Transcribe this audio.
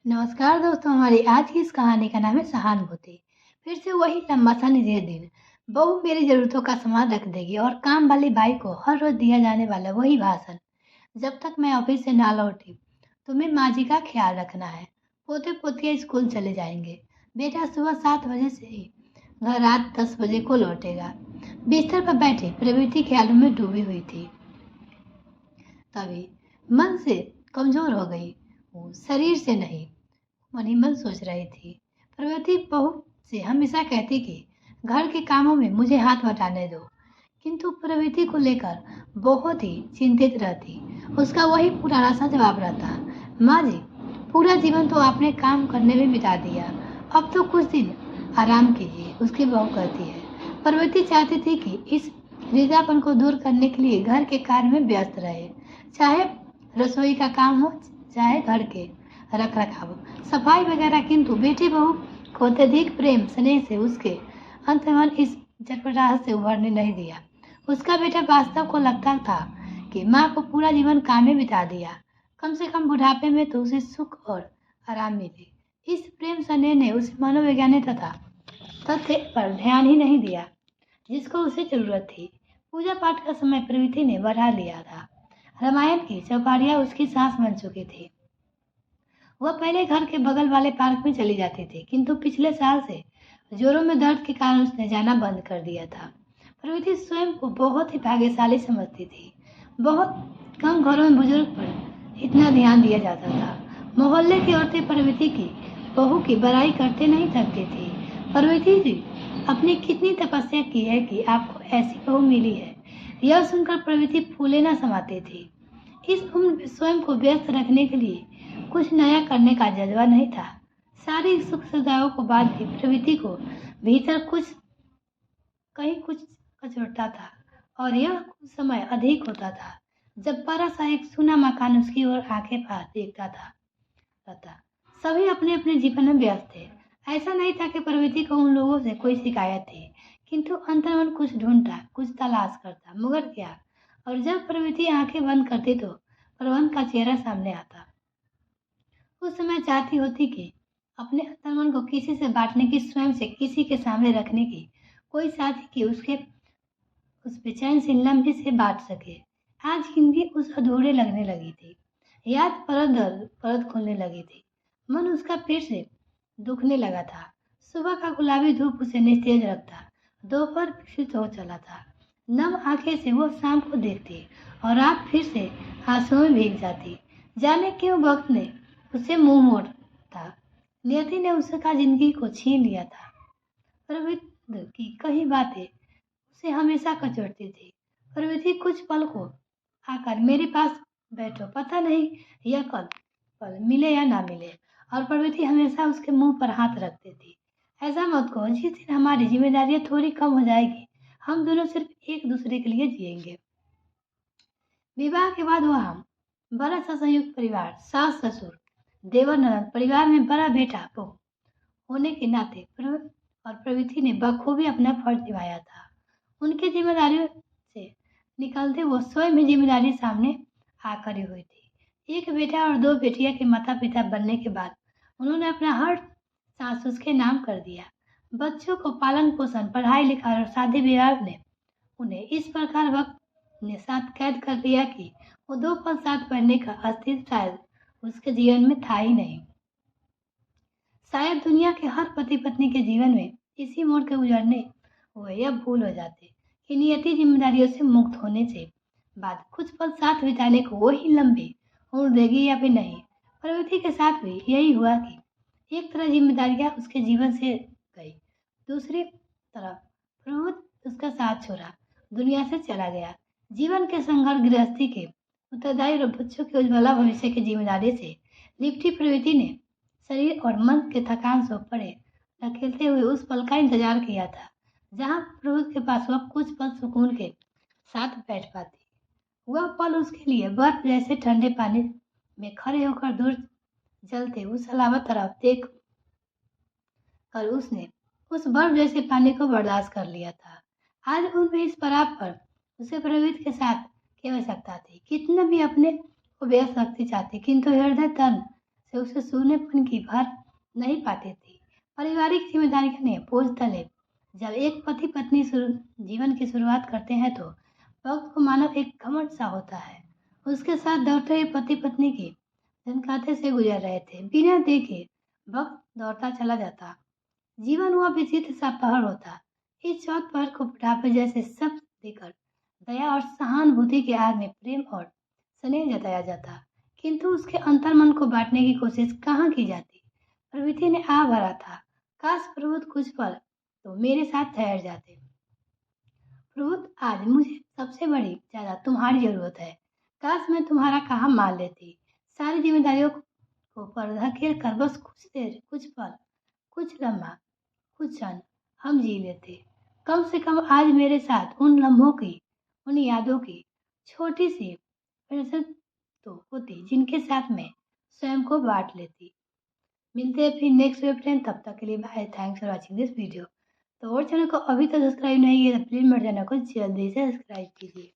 नमस्कार दोस्तों, हमारी आज की इस कहानी का नाम है सहानुभूति। फिर से वही लंबा सा निजी दिन। बहू मेरी जरूरतों का सामान रख देगी और काम वाली बाई को हर रोज दिया जाने वाला वही भाषण। जब तक मैं ऑफिस से ना लौटी, तुम्हें माँ जी का ख्याल रखना है। पोते पोतियाँ स्कूल चले जाएंगे। बेटा सुबह 7 बजे से ही घर रात 10 बजे को लौटेगा। बिस्तर पर बैठी प्रवृत्ति ख्यालों में डूबी हुई थी। तभी मन से कमजोर हो गई हूँ, शरीर से नहीं। मन ही मन सोच रही थी। प्रवृत्ति बहू से हमेशा कहती कि घर के कामों में मुझे हाथ बटाने दो, किंतु प्रवृत्ति को लेकर बहुत ही चिंतित रहती। उसका वही पुराना सा जवाब रहता, माँ जी, पूरा जीवन तो आपने काम करने में बिता दिया, अब तो कुछ दिन आराम कीजिए। उसकी बहू कहती है। प्रवृत्ति चाहती थी कि इस रिझापन को दूर करने के लिए घर के कार्य में व्यस्त रहे, चाहे रसोई का काम हो, चाहे घर के रख रखाव, सफाई वगैरह। किंतु बेटी बहू को अत्यधिक प्रेम स्नेह से उसके अंतर्मन इस चटपटाहट से उभरने नहीं दिया। उसका बेटा वास्तव को लगता था कि माँ को पूरा जीवन काम में बिता दिया, कम से कम बुढ़ापे में तो उसे सुख और आराम मिले। इस प्रेम स्नेह ने उसे मनोवैज्ञानिक तथा तथ्य पर ध्यान ही नहीं दिया जिसको उसे जरूरत थी। पूजा पाठ का समय प्रवृत्ति ने बढ़ा लिया था। रामायण की चौपाड़ियाँ उसकी सांस बन चुकी थी। वह पहले घर के बगल वाले पार्क में चली जाती थी, किंतु पिछले साल से जोरों में दर्द के कारण उसने जाना बंद कर दिया था। प्रवृत्ति स्वयं को बहुत ही भाग्यशाली समझती थी। बहुत कम घरों में बुजुर्ग पर इतना ध्यान दिया जाता था। मोहल्ले की औरतें प्रवृत्ति की बहू की बड़ाई करते नहीं थकती थी। प्रवृत्ति जी, अपनी कितनी तपस्या की है कि आपको ऐसी बहू मिली है। यह सुनकर प्रवृत्ति फूले न समाती थी। इस उम्र में स्वयं को व्यस्त रखने के लिए कुछ नया करने का जज्बा नहीं था। सारी सुख सुविधाओं को बाद भी प्रवृत्ति को भीतर कुछ कचोटता था, और यह कुछ समय अधिक होता था जब बड़ा सा एक सूना मकान उसकी ओर आंखें फाड़ देखता था। सभी अपने अपने जीवन में व्यस्त थे। ऐसा नहीं था कि प्रवृत्ति को उन लोगों से कोई शिकायत थी, किंतु अंतर्मन कुछ ढूंढता, कुछ तलाश करता, मगर क्या। और जब प्रवृत्ति आंखें बंद करती तो प्रबंध का चेहरा सामने आता। उस समय चाहती होती कि अपने अंतर्मन को किसी से बांटने की, स्वयं से किसी के सामने रखने की कोई साथी की उसके उस बेचैन से लम्हे से बांट सके। आज हिंदी उस अधूरे लगने लगी थी। याद परत दर परत खुलने लगी थी। मन उसका फिर से दुखने लगा था। सुबह का गुलाबी धूप उसे निस्तेज रखता। दोपहर विकसित हो चला था। नम आंखें से वो शाम को देखती और रात फिर से आंसुओं में भीग जाती। जाने क्यों वक्त ने उसे मुंह मोड़ था। नियति ने उसका जिंदगी को छीन लिया था। प्रवृत्ति की कई बातें उसे हमेशा कचोटती थी। प्रवृत्ति कुछ पल को आकर मेरे पास बैठो, पता नहीं यह कल पल मिले या ना मिले। और प्रवृत्ति हमेशा उसके मुंह पर हाथ रखती थी। ऐसा मत कहो, जिस दिन हमारी जिम्मेदारियां थोड़ी कम हो जाएगी, हम दोनों सिर्फ एक दूसरे के लिए जिएंगे। विवाह के बाद वह हम बड़ा सा संयुक्त परिवार, सास ससुर, देवर ननद, परिवार में बड़ा बेटा बहू होने के नाते प्रवृत्ति ने बखूबी अपना फर्ज निभाया था। उनकी जिम्मेदारियों से निकलते वो स्वयं भी जिम्मेदारी सामने आ खड़ी हुई थी। एक बेटा और 2 बेटियां के माता पिता बनने के बाद उन्होंने अपना हर सांस उसके नाम कर दिया। बच्चों को पालन पोषण, पढ़ाई लिखाई और शादी विवाह ने उन्हें इस प्रकार वक्त ने साथ कैद कर दिया कि वो 2 पल साथ पढ़ने का अस्तित्व शायद उसके जीवन में था ही नहीं। शायद दुनिया के हर पति पत्नी के जीवन में इसी मोड़ के गुजरने हुए यह भूल हो जाते कि नियति जिम्मेदारियों से मुक्त होने से बाद कुछ पल साथ बिताने को वही लंबी उम्र देगी या फिर नहीं। प्रवृत्ति के साथ भी यही हुआ कि एक तरह जिम्मेदारियां उसके जीवन से गई, दूसरी तरफ प्रवृत्ति उसका साथ छोड़ा, दुनिया से चला गया। जीवन के संघर्ष, गृहस्थी के उत्तरदायी और बच्चों के उज्ज्वला भविष्य की जिम्मेदारी से लिपटी प्रवृत्ति ने शरीर और मन के थकान से पड़े धकेलते हुए उस पल का इंतजार किया था जहां प्रभु के पास वह कुछ पल सुकून के साथ बैठ पाती। वह पल उसके लिए बर्फ जैसे ठंडे पानी में खड़े होकर दूर जलते उस अलावा तरफ देख कर उसने उस बर्फ जैसे पानी को बर्दाश्त कर लिया था। आज उनमें इस पड़ाव पर उसे प्रवृत्ति के साथ की आवश्यकता थी। कितना भी अपने को व्यस्त रखती चाहती, किंतु हृदय तन से उसे सूनेपन की भर नहीं पाती थी। पारिवारिक जिम्मेदारियों ने बोझ तले जब एक पति पत्नी जीवन की शुरुआत करते हैं तो वक्त को मानो एक घमंड सा होता है। उसके साथ दौड़ते हुए पति पत्नी की धनखाते से गुजर रहे थे। बिना देखे वक्त दौड़ता चला जाता। जीवन हुआ विचित्र सा पहाड़ होता। इस चौथ पहाड़ को बुढ़ापे जैसे सब देकर दया और सहानुभूति के आग में प्रेम और स्नेह जताया जाता, किंतु उसके अंतर्मन को बांटने की कोशिश कहाँ की जाती। प्रवृत्ति ने आ भरा था। काश प्रभुत कुछ पल तो मेरे साथ ठहर जाते। प्रभुत आज मुझे सबसे बड़ी ज्यादा तुम्हारी जरूरत है। काश मैं तुम्हारा काम मान लेती। सारी जिम्मेदारियों को पर धकेल कर बस कुछ देर, कुछ पल, कुछ लम्हा, कुछ क्षण हम जी लेते। कम से कम आज मेरे साथ उन लम्हों की, उन यादों की छोटी सी फुर्सत तो होती जिनके साथ मैं स्वयं को बांट लेती। मिलते हैं फिर नेक्स्ट वेब। तब तक के लिए bye. Thanks for watching this video. तो और चैनल को अभी तक सब्सक्राइब नहीं किया तो प्लीज मेरे चैनल को जल्दी से सब्सक्राइब कीजिए।